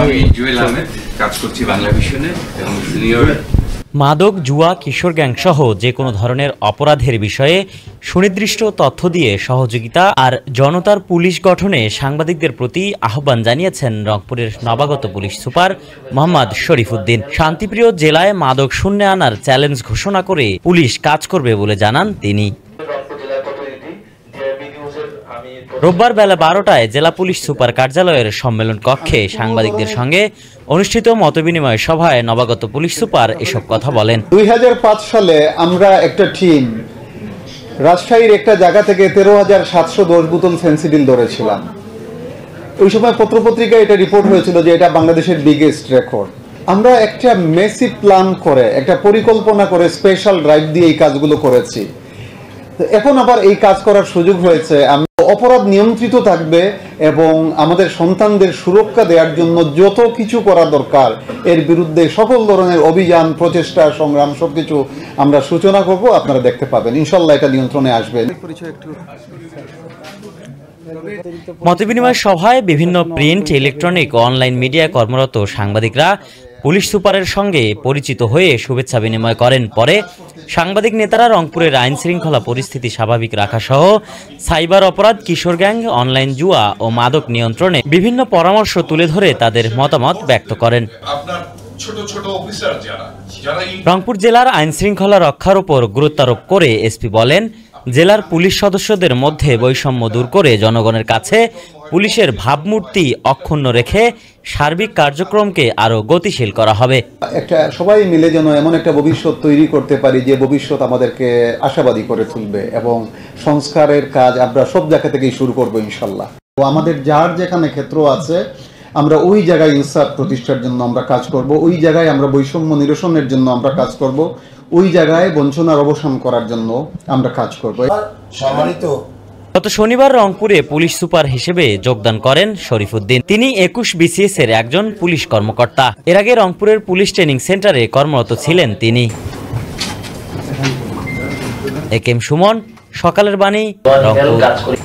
আমি জুয়েল আহমেদ, কাজ করছি বাংলা ভিশনে এবং সিনিয়র। মাদক, জুয়া, কিশোর গ্যাং সহ যে কোনো ধরনের অপরাধের বিষয়ে সুনির্দিষ্ট তথ্য দিয়ে সহযোগিতা আর জনতার পুলিশ গঠনে সাংবাদিকদের প্রতি আহ্বান জানিয়েছেন রংপুরের নবাগত পুলিশ সুপার মোহাম্মদ শরীফুদ্দিন। শান্তিপ্রিয় জেলায় মাদক শূন্যে আনার চ্যালেঞ্জ ঘোষণা করে পুলিশ কাজ করবে বলে জানান তিনি। রোববার বেলা 12টায় জেলা পুলিশ সুপার কার্যালয়ের সম্মেলন কক্ষে সাংবাদিকদের সঙ্গে অনুষ্ঠিত মতবিনিময় সভায় নবাগত পুলিশ সুপার এসব কথা বলেন। 2005 সালে আমরা একটা টিম রাজশাহীর একটা জায়গা থেকে 13,710 বোতল ফেন্সিডিল ধরেছিলাম। ওই সময় পত্রপত্রিকায় এটা রিপোর্ট হয়েছিল যে এটা বাংলাদেশের বিগেস্ট রেকর্ড। আমরা একটা মেসিভ প্ল্যান করে, একটা পরিকল্পনা করে স্পেশাল ড্রাইভ দিয়ে এই কাজগুলো করেছি। এখন আবার এই কাজ করার সুযোগ হয়েছে। অপরাধ নিয়ন্ত্রিত থাকবে এবং আমাদের সন্তানদের সুরক্ষা দেওয়ার জন্য যত কিছু করা দরকার এর বিরুদ্ধে সকল ধরনের অভিযান, প্রচেষ্টা, সংগ্রাম সবকিছু আমরা সূচনা করব। আপনারা দেখতে পাবেন ইনশাল্লাহ এটা নিয়ন্ত্রণে আসবে। মতবিনিময় সভায় বিভিন্ন প্রিন্ট, ইলেকট্রনিক ও অনলাইন মিডিয়ায় কর্মরত সাংবাদিকরা পুলিশ সুপারের সঙ্গে পরিচিত হয়ে শুভেচ্ছা বিনিময় করেন। পরে সাংবাদিক নেতারা রংপুরের আইন শৃঙ্খলা পরিস্থিতি স্বাভাবিক রাখা সহ সাইবার অপরাধ, কিশোর গ্যাং, অনলাইন জুয়া ও মাদক নিয়ন্ত্রণে বিভিন্ন পরামর্শ তুলে ধরে তাদের মতামত ব্যক্ত করেন। রংপুর জেলার আইন শৃঙ্খলা রক্ষার উপর গুরুত্বারোপ করে এসপি বলেন, জেলার পুলিশ সদস্যদের মধ্যে বৈষম্য দূর করে জনগণের কাছে পুলিশের ভাবমূর্তি অক্ষুণ্ণ রেখে সার্বিক কার্যক্রমকে আরো গতিশীল করা হবে। একটা সবাই মিলে যেন এমন একটা ভবিষ্যৎ তৈরি করতে পারি যে ভবিষ্যৎ আমাদেরকে আশাবাদী করে তুলবে এবং সংস্কারের কাজ আমরা সব জায়গা থেকেই শুরু করবো ইনশাল্লাহ। তো আমাদের যার যেখানে ক্ষেত্র আছে আমরা ওই জায়গায় ইনসাফ প্রতিষ্ঠার জন্য আমরা কাজ করব, ওই জায়গায় আমরা বৈষম্য নিরসনের জন্য আমরা কাজ করব, ওই জায়গায় বঞ্চনার অবসান করার জন্য আমরা কাজ করব। গত শনিবার রংপুরে পুলিশ সুপার হিসেবে যোগদান করেন শরীফুদ্দিন। তিনি 21 BCS এর একজন পুলিশ কর্মকর্তা। এর আগে রংপুরের পুলিশ ট্রেনিং সেন্টারে কর্মরত ছিলেন তিনি। একেএম সুমন, সকালের বাণী, রংপুর।